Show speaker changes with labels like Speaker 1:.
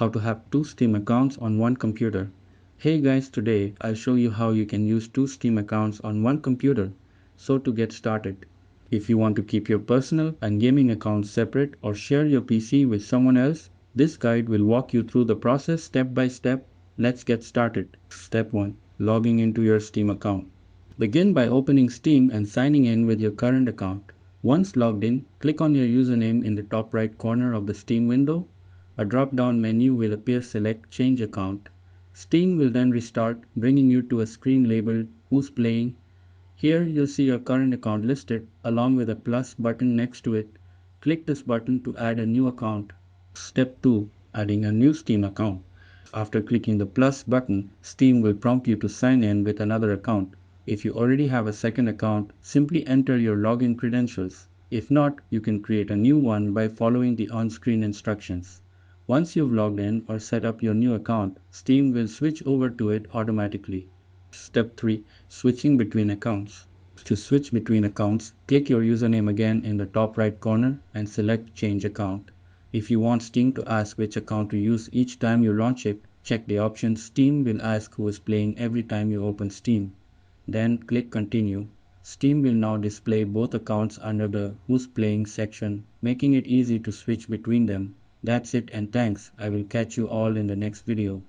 Speaker 1: how to have two Steam accounts on one computer. Hey guys, today I'll show you how you can use two Steam accounts on one computer. So to get started, if you want to keep your personal and gaming accounts separate or share your PC with someone else, this guide will walk you through the process step by step. Let's get started. Step 1. Logging into your Steam account. Begin by opening Steam and signing in with your current account. Once logged in, click on your username in the top right corner of the Steam window. A drop-down menu will appear. Select Change Account. Steam will then restart, bringing you to a screen labeled Who's Playing. Here you'll see your current account listed along with a plus button next to it. Click this button to add a new account. Step 2. Adding a new Steam account. After clicking the plus button, Steam will prompt you to sign in with another account. If you already have a second account, simply enter your login credentials. If not, you can create a new one by following the on-screen instructions. Once you've logged in or set up your new account, Steam will switch over to it automatically. Step 3. Switching between accounts. To switch between accounts, click your username again in the top right corner and select Change Account. If you want Steam to ask which account to use each time you launch it, check the option Steam will ask who is playing every time you open Steam. Then click Continue. Steam will now display both accounts under the Who's Playing section, making it easy to switch between them. That's it and thanks. I will catch you all in the next video.